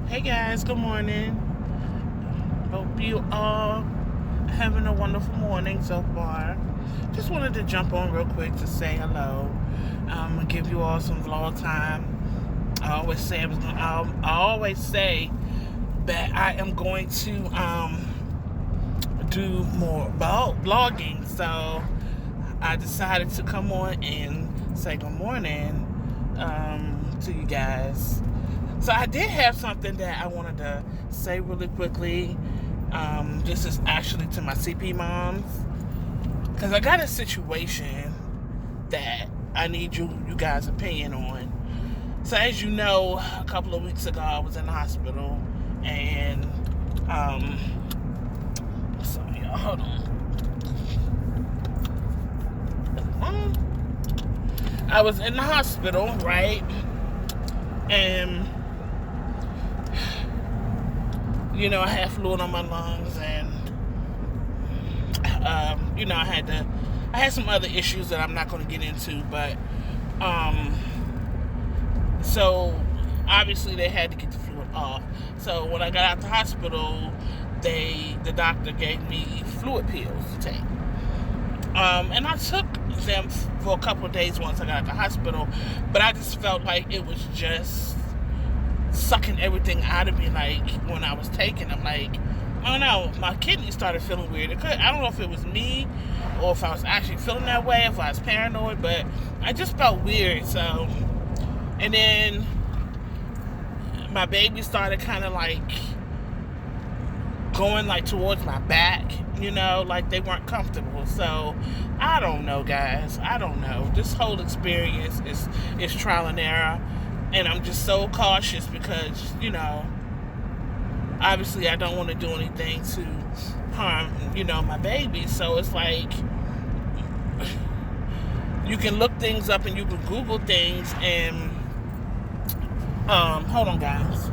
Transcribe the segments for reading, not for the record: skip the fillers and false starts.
Hey guys, good morning. Hope you all having a wonderful morning so far. Just wanted to jump on real quick to say hello. And give you all some vlog time. I always say that I am going to do more vlogging. So I decided to come on and say good morning to you guys. So I did have something that I wanted to say really quickly. This is actually to my CP moms, because I got a situation that I need you guys' opinion on. So as you know, a couple of weeks ago I was in the hospital, and sorry y'all, hold on. I was in the hospital, right? And I had fluid on my lungs, and I had some other issues that I'm not going to get into, but so obviously they had to get the fluid off. So when I got out the hospital, the doctor gave me fluid pills to take, and I took them for a couple of days once I got out the hospital, but I just felt like it was just sucking everything out of me. Like when I was taking them, like, I don't know, my kidneys started feeling weird. I don't know if it was me or if I was actually feeling that way, if I was paranoid, but I just felt weird. So, and then my baby started kind of like going like towards my back, like they weren't comfortable. So I don't know, guys. I don't know. This whole experience is trial and error. And I'm just so cautious because, obviously I don't want to do anything to harm, my baby. So it's like, you can look things up and you can Google things and, hold on, guys.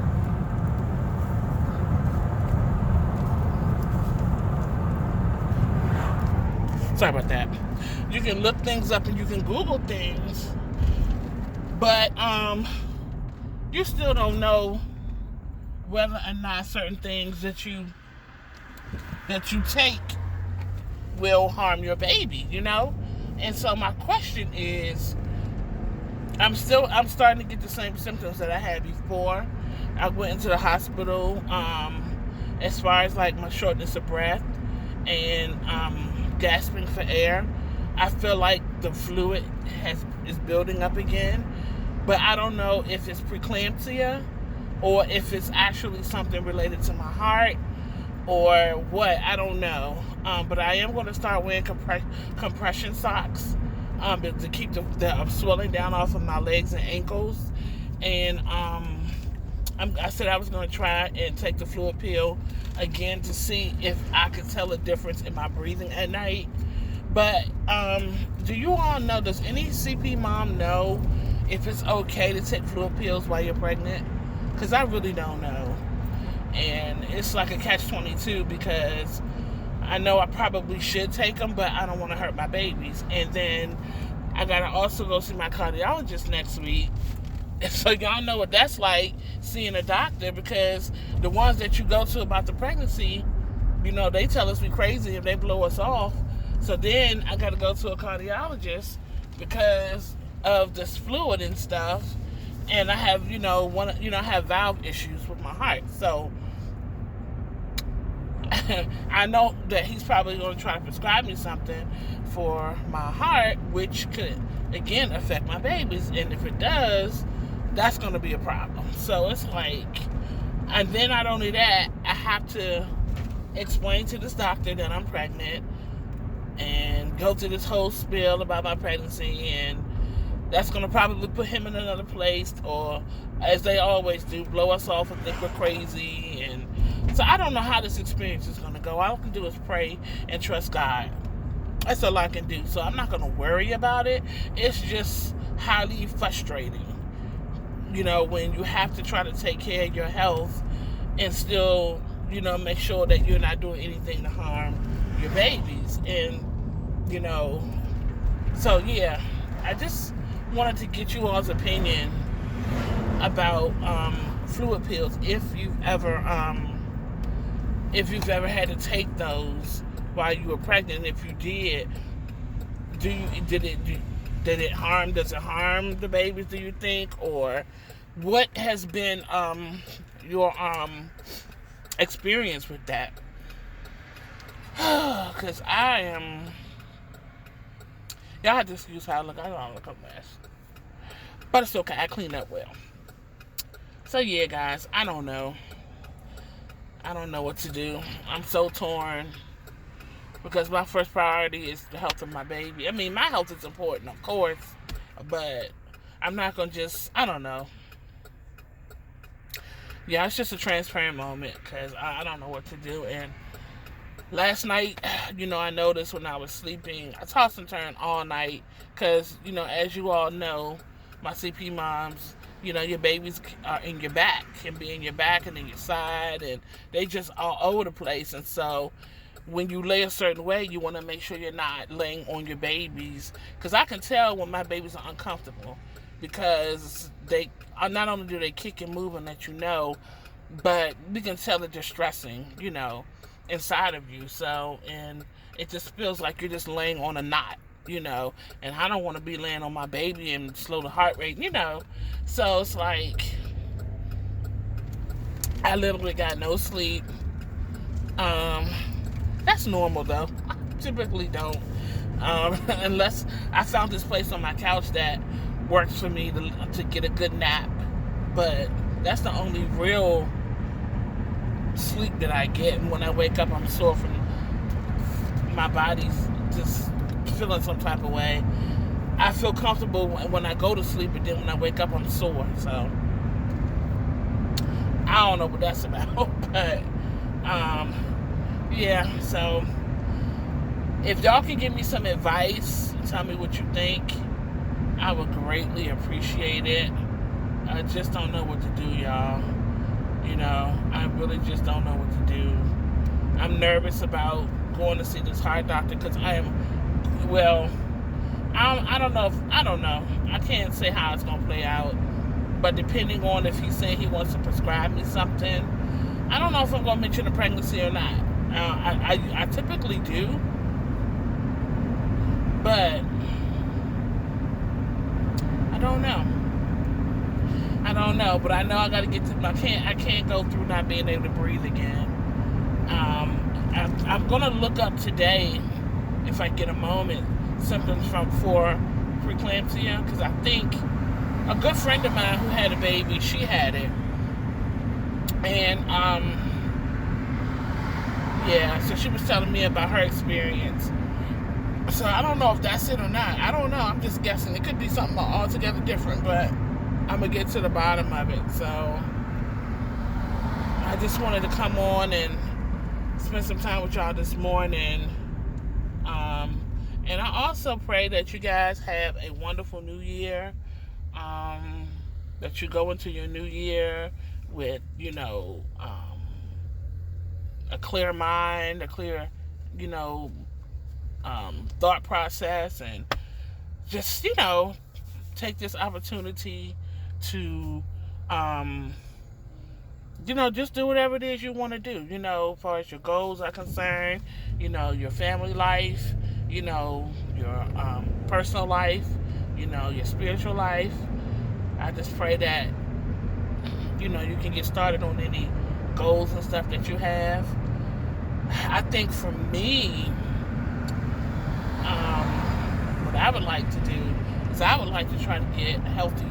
Sorry about that. You can look things up and you can Google things, but you still don't know whether or not certain things that you take will harm your baby, And so my question is, I'm starting to get the same symptoms that I had before. I went into the hospital, as far as like my shortness of breath and gasping for air. I feel like the fluid is building up again, but I don't know if it's preeclampsia or if it's actually something related to my heart or what. I don't know. But I am going to start wearing compression socks to keep the swelling down off of my legs and ankles. And I said I was going to try and take the fluid pill again to see if I could tell a difference in my breathing at night. But do you all know, does any CP mom know if it's okay to take fluid pills while you're pregnant? Because I really don't know. And it's like a catch-22, because I know I probably should take them, but I don't want to hurt my babies. And then I got to also go see my cardiologist next week. So y'all know what that's like, seeing a doctor, because the ones that you go to about the pregnancy, they tell us we crazy if they blow us off. So then I got to go to a cardiologist because of this fluid and stuff, and I have I have valve issues with my heart. So I know that he's probably going to try to prescribe me something for my heart, which could again affect my babies, and if it does, that's going to be a problem. So it's like, and then not only that, I have to explain to this doctor that I'm pregnant and go through this whole spiel about my pregnancy, and that's going to probably put him in another place, or as they always do, blow us off and think we're crazy. And so I don't know how this experience is going to go. All I can do is pray and trust God. That's all I can do. So I'm not going to worry about it. It's just highly frustrating, when you have to try to take care of your health and still, make sure that you're not doing anything to harm your babies. And so yeah, I just wanted to get you all's opinion about fluid pills if you've ever had to take those while you were pregnant. If you did, did it harm? Does it harm the babies? Do you think, or what has been your experience with that? Because I am. Y'all have to excuse how I look. I don't look a mess, but it's okay. I clean up well. So yeah, guys, I don't know. I don't know what to do. I'm so torn because my first priority is the health of my baby. I mean, my health is important, of course, but I'm not gonna just. I don't know. Yeah, it's just a transparent moment because I don't know what to do. And last night, I noticed when I was sleeping, I tossed and turned all night because, as you all know, my CP moms, your babies are in your back, can be in your back and in your side, and they just all over the place. And so when you lay a certain way, you want to make sure you're not laying on your babies, because I can tell when my babies are uncomfortable, because they not only do they kick and move and let you know, but we can tell that they're stressing, inside of you. So, and it just feels like you're just laying on a knot, and I don't want to be laying on my baby and slow the heart rate, so it's like I literally got no sleep. That's normal though. I typically don't, unless I found this place on my couch that works for me to get a good nap, but that's the only real sleep that I get. And when I wake up, I'm sore from my body's just feeling some type of way. I feel comfortable when I go to sleep, but then when I wake up, I'm sore. So I don't know what that's about, but yeah. So if y'all can give me some advice, tell me what you think, I would greatly appreciate it. I just don't know what to do, y'all. I really just don't know what to do. I'm nervous about going to see this heart doctor because I don't know. I can't say how it's going to play out. But depending on if he's saying he wants to prescribe me something, I don't know if I'm going to mention a pregnancy or not. I typically do. But I don't know. But I know I got to get to. I can't go through not being able to breathe again. I'm gonna look up today, if I get a moment, symptoms for preeclampsia, because I think a good friend of mine who had a baby, she had it, and so she was telling me about her experience. So I don't know if that's it or not. I don't know. I'm just guessing. It could be something altogether different, but I'm going to get to the bottom of it. So I just wanted to come on and spend some time with y'all this morning. And I also pray that you guys have a wonderful new year. That you go into your new year with, a clear mind, a clear, thought process, and just, take this opportunity to, just do whatever it is you want to do, as far as your goals are concerned, your family life, your personal life, your spiritual life. I just pray that, you can get started on any goals and stuff that you have. I think for me, what I would like to do is I would like to try to get healthier.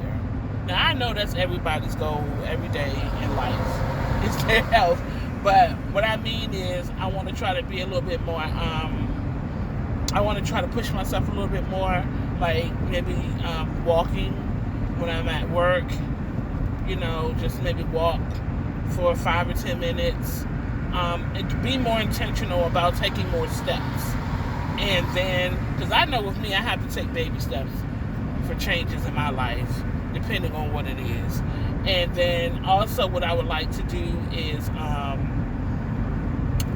Now, I know that's everybody's goal every day in life, is their health. But what I mean is I want to try to be a little bit more, I want to try to push myself a little bit more, like maybe walking when I'm at work, just maybe walk for 5 or 10 minutes, and to be more intentional about taking more steps. And then, because I know with me, I have to take baby steps for changes in my life, depending on what it is. And then also what I would like to do is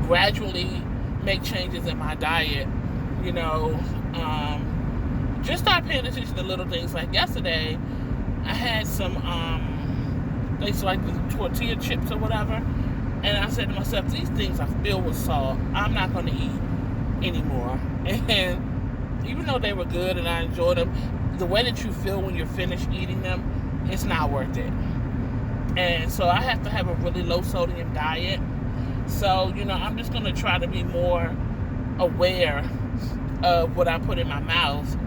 gradually make changes in my diet, just start paying attention to little things. Like yesterday, I had some They used to like the tortilla chips or whatever. And I said to myself, these things are filled with salt. I'm not going to eat anymore. And even though they were good and I enjoyed them, the way that you feel when you're finished eating them, it's not worth it. And so I have to have a really low sodium diet. So, I'm just going to try to be more aware of what I put in my mouth.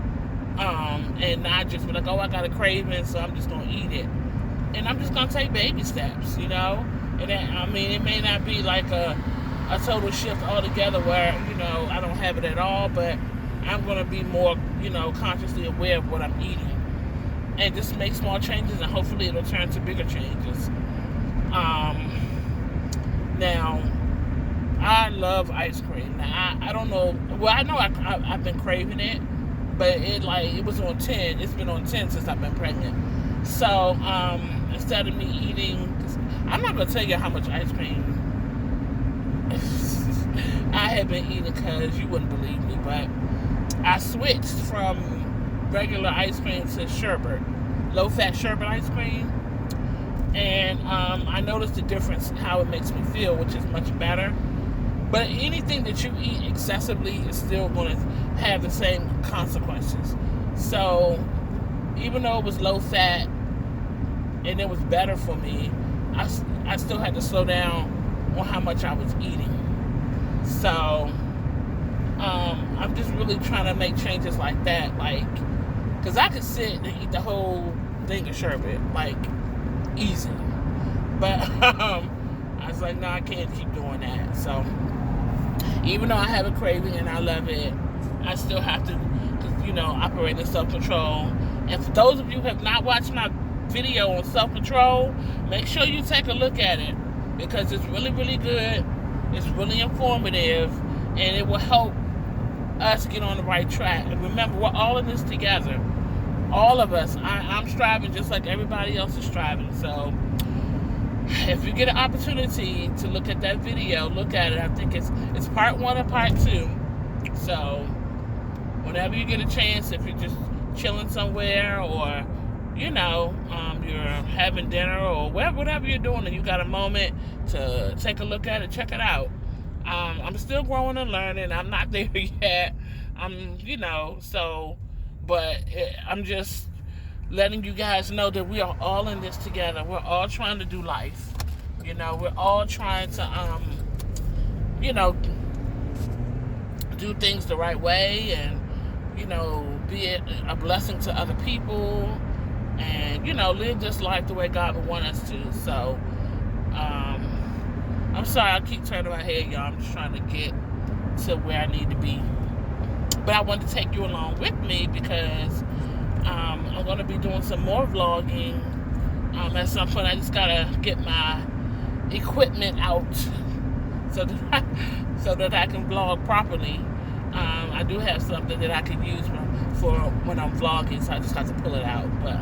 And not just be like, oh, I got a craving, so I'm just going to eat it. And I'm just going to take baby steps, And it may not be like a total shift altogether where, I don't have it at all, but I'm going to be more, consciously aware of what I'm eating. And just make small changes, and hopefully it'll turn to bigger changes. Now, I love ice cream. Now, I don't know. Well, I know I've been craving it, but it was on 10. It's been on 10 since I've been pregnant. So, instead of me eating, I'm not going to tell you how much ice cream I have been eating because you wouldn't believe me, but I switched from regular ice cream to sherbet, low-fat sherbet ice cream. And I noticed the difference, how it makes me feel, which is much better. But anything that you eat excessively is still going to have the same consequences. So even though it was low fat and it was better for me, I still had to slow down on how much I was eating. So I'm just really trying to make changes like that, because I could sit and eat the whole thing of sherbet, easy. But I was like, no, I can't keep doing that. So even though I have a craving and I love it, I still have to, operate in self-control. And for those of you who have not watched my video on self-control, make sure you take a look at it, because it's really, really good. It's really informative, and it will help us get on the right track. And remember, we're all in this together. All of us. I'm striving just like everybody else is striving. So if you get an opportunity to look at that video, look at it. I think it's part 1 and part 2. So whenever you get a chance, if you're just chilling somewhere, or you're having dinner, or whatever you're doing, and you got a moment to take a look at it, check it out. I'm still growing and learning. I'm not there yet. But I'm just letting you guys know that we are all in this together. We're all trying to do life. We're all trying to, do things the right way, and, be a blessing to other people, and, live this life the way God would want us to. So, I'm sorry I keep turning my head, y'all. I'm just trying to get to where I need to be. But I wanted to take you along with me, because I'm going to be doing some more vlogging. At some point, I just got to get my equipment out so that I can vlog properly. I do have something that I can use for when I'm vlogging, so I just have to pull it out. But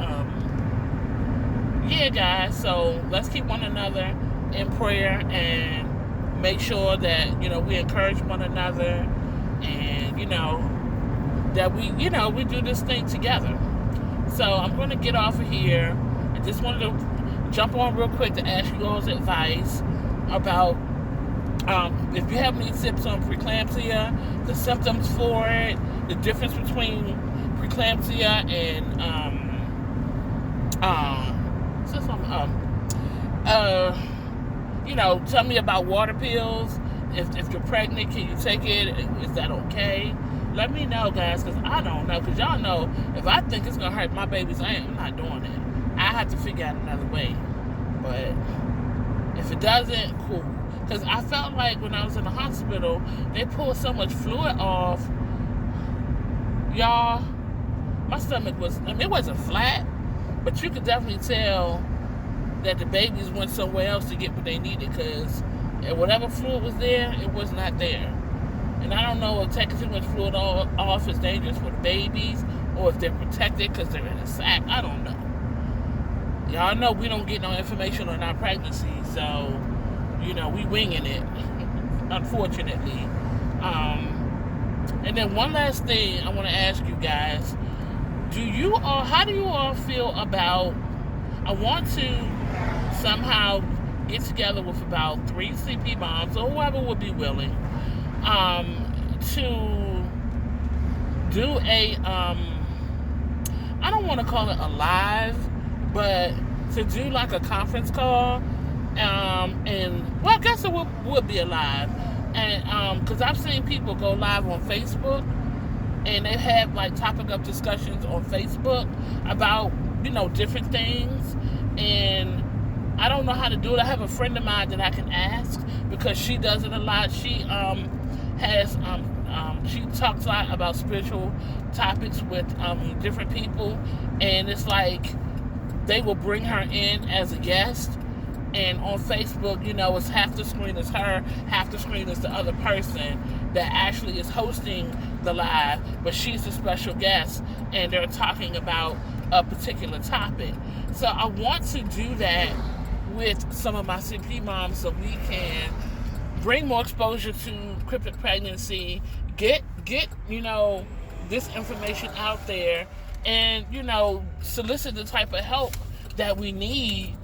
yeah, guys, so let's keep one another in prayer, and make sure that we encourage one another, and that we do this thing together. So I'm going to get off of here. I just wanted to jump on real quick to ask you all's advice about if you have any tips on preeclampsia, the symptoms for it, the difference between preeclampsia and tell me about water pills. If you're pregnant, can you take it? Is that okay? Let me know, guys, because I don't know. Because y'all know, if I think it's going to hurt my babies, I'm not doing it. I have to figure out another way. But if it doesn't, cool. Because I felt like when I was in the hospital, they pulled so much fluid off. Y'all, my stomach it wasn't flat, but you could definitely tell that the babies went somewhere else to get what they needed, because whatever fluid was there, it was not there. And I don't know if taking too much fluid off is dangerous for the babies, or if they're protected because they're in a sack. I don't know. Y'all know we don't get no information on our pregnancy, so, we winging it, unfortunately. And then one last thing I want to ask you guys. How do you all feel about, I want to somehow get together with about 3 CP moms or whoever would be willing to do a I don't want to call it a live, but to do like a conference call, and well, I guess it would be a live, and because I've seen people go live on Facebook, and they have like topic of discussions on Facebook about different things, and I don't know how to do it. I have a friend of mine that I can ask because she does it a lot. She she talks a lot about spiritual topics with different people, and it's like they will bring her in as a guest. And on Facebook, it's half the screen is her, half the screen is the other person that actually is hosting the live, but she's a special guest, and they're talking about a particular topic. So I want to do that with some of my CP moms so we can bring more exposure to cryptic pregnancy, get this information out there, and solicit the type of help that we need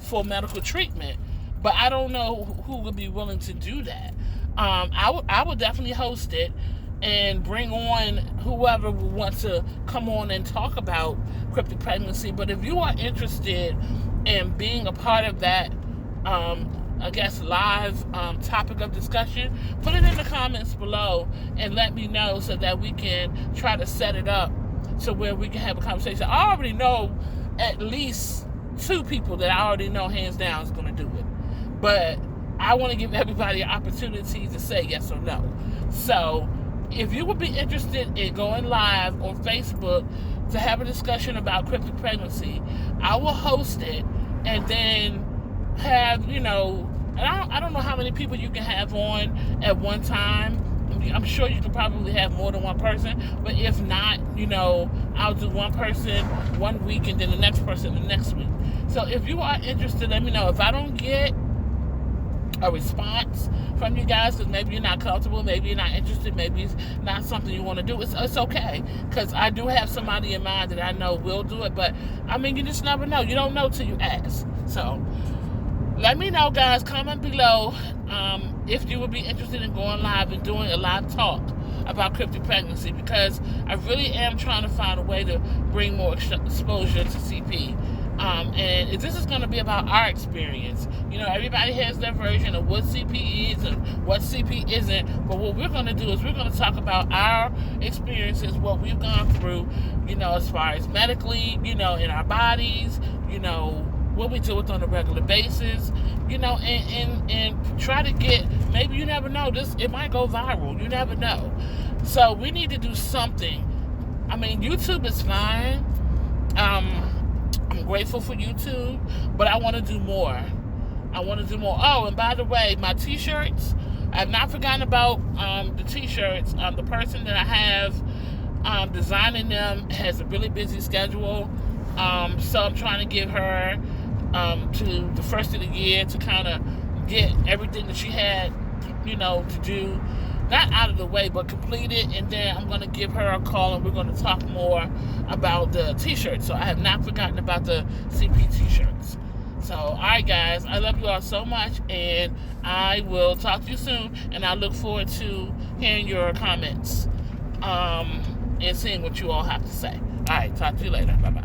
for medical treatment. But I don't know who would be willing to do that. I would definitely host it and bring on whoever would want to come on and talk about cryptic pregnancy. But if you are interested in being a part of that, I guess, live topic of discussion, put it in the comments below and let me know so that we can try to set it up to where we can have a conversation. I already know at least 2 people that I already know hands down is going to do it. But I want to give everybody an opportunity to say yes or no. So if you would be interested in going live on Facebook to have a discussion about cryptic pregnancy, I will host it and then have, and I don't know how many people you can have on at one time. I'm sure you can probably have more than one person, but if not, I'll do one person one week and then the next person the next week. So if you are interested, let me know. If I don't get a response from you guys because maybe you're not comfortable, maybe you're not interested, maybe it's not something you want to do, it's okay, because I do have somebody in mind that I know will do it. But you just never know. You don't know till you ask. So let me know, guys. Comment below if you would be interested in going live and doing a live talk about cryptic pregnancy, because I really am trying to find a way to bring more exposure to CP. And this is going to be about our experience. Everybody has their version of what CP is and what CP isn't. But what we're going to do is we're going to talk about our experiences, what we've gone through, as far as medically, in our bodies, what we deal with on a regular basis, and try to get, maybe you never know, it might go viral. You never know. So we need to do something. YouTube is fine. I'm grateful for YouTube, but I want to do more. Oh, and by the way, my t-shirts, I've not forgotten about the t-shirts. The person that I have designing them has a really busy schedule, so I'm trying to give her to the first of the year to kind of get everything that she had, to do, not out of the way, but complete it, and then I'm going to give her a call and we're going to talk more about the t-shirts. So I have not forgotten about the CP t-shirts. So, alright guys, I love you all so much, and I will talk to you soon, and I look forward to hearing your comments and seeing what you all have to say. Alright, talk to you later. Bye-bye.